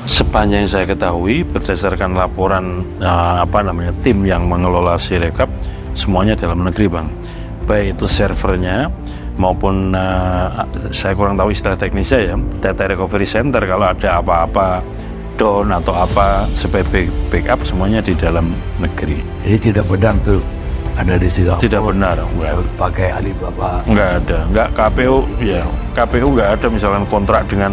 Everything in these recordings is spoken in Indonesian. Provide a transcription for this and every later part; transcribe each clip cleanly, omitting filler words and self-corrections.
Sepanjang saya ketahui, berdasarkan laporan tim yang mengelola Sirekap, semuanya dalam negeri, Bang. Baik itu servernya maupun saya kurang tahu istilah teknisnya ya, data recovery center, kalau ada apa-apa down atau apa sebagai backup, semuanya di dalam negeri. Jadi tidak benar tuh ada di Singapura. Tidak benar, Pakai Alibaba. nggak ada, nggak KPU ya, KPU nggak ada misalkan kontrak dengan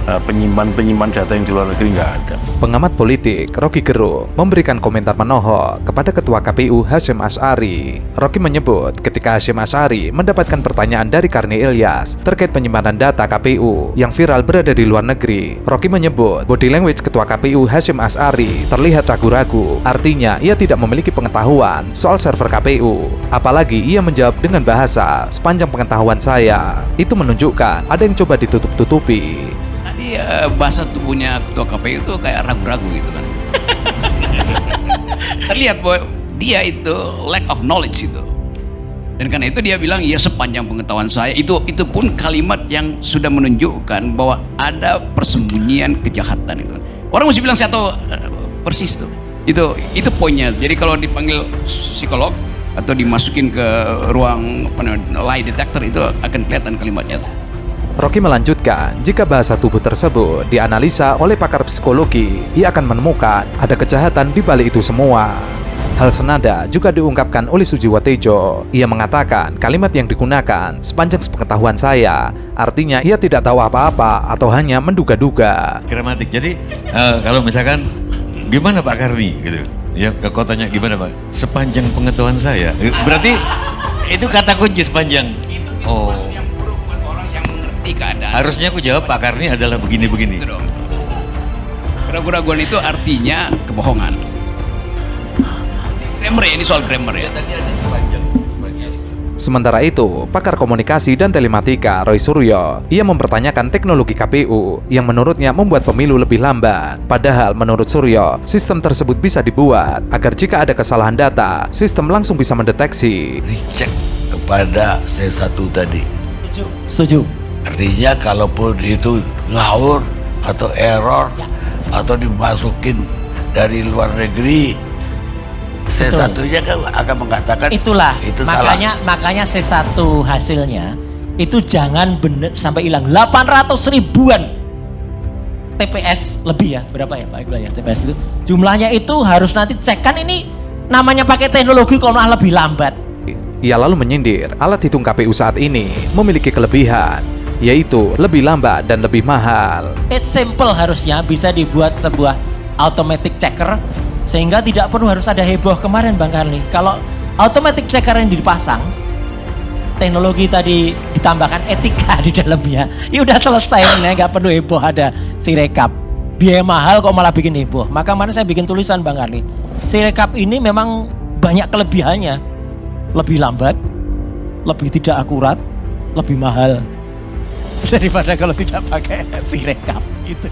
penyimpan data yang di luar negeri, nggak ada. Pengamat politik Rocky Gerung memberikan komentar menohok kepada Ketua KPU Hasyim Asy'ari. Rocky menyebut ketika Hasyim Asy'ari mendapatkan pertanyaan dari Karni Ilyas terkait penyimpanan data KPU yang viral berada di luar negeri. Rocky menyebut body language Ketua KPU Hasyim Asy'ari terlihat ragu-ragu, artinya ia tidak memiliki pengetahuan soal server KPU. Apalagi ia menjawab dengan bahasa sepanjang pengetahuan saya. Itu menunjukkan ada yang coba ditutup-tutupi. Tadi bahasa tubuhnya Ketua KPU itu kayak ragu-ragu gitu kan. Terlihat bahwa dia itu lack of knowledge itu. Dan karena itu dia bilang, ya sepanjang pengetahuan saya, itu pun kalimat yang sudah menunjukkan bahwa ada persembunyian kejahatan itu. Orang mesti bilang saya tahu persis tuh. Itu poinnya. Jadi kalau dipanggil psikolog atau dimasukin ke ruang lie detector, itu akan kelihatan kalimatnya. Rocky melanjutkan, jika bahasa tubuh tersebut dianalisa oleh pakar psikologi, ia akan menemukan ada kejahatan di balik itu semua. Hal senada juga diungkapkan oleh Sujiwo Tejo. Ia mengatakan kalimat yang digunakan sepanjang sepengetahuan saya, artinya ia tidak tahu apa-apa atau hanya menduga-duga. Gramatik. Jadi kalau misalkan gimana Pak Karni gitu, ya kotanya gimana Pak? Sepanjang pengetahuan saya. Berarti itu kata kunci sepanjang. Oh. Keadaan. Harusnya aku jawab Pak Karni adalah begini-begini. Keraguan itu artinya kebohongan. Grammar ya, ini soal grammar ya. Sementara itu, pakar komunikasi dan telematika Roy Suryo, ia mempertanyakan teknologi KPU yang menurutnya membuat pemilu lebih lambat. Padahal menurut Suryo, sistem tersebut bisa dibuat agar jika ada kesalahan data, sistem langsung bisa mendeteksi. Dicek kepada C1 tadi. Setuju. Artinya kalaupun itu ngawur atau error atau dimasukin dari luar negeri, C1-nya kan akan mengatakan itulah itu makanya C1 hasilnya itu jangan bener sampai hilang. 800 ribuan TPS lebih ya, berapa ya Pak Iqbal ya TPS itu jumlahnya, itu harus nanti cek, kan ini namanya pakai teknologi kok malah lebih lambat. Ia lalu menyindir alat hitung KPU saat ini memiliki kelebihan, yaitu lebih lambat dan lebih mahal. It's simple, harusnya bisa dibuat sebuah automatic checker sehingga tidak perlu harus ada heboh kemarin Bang Karni. Kalau automatic checker yang dipasang, teknologi tadi ditambahkan etika di dalamnya, ya udah selesai, nggak perlu heboh ada Sirekap. Biaya mahal kok malah bikin heboh. Maka mana saya bikin tulisan Bang Karni, Sirekap ini memang banyak kelebihannya, lebih lambat, lebih tidak akurat, lebih mahal daripada kalau tidak pakai Sirekap itu.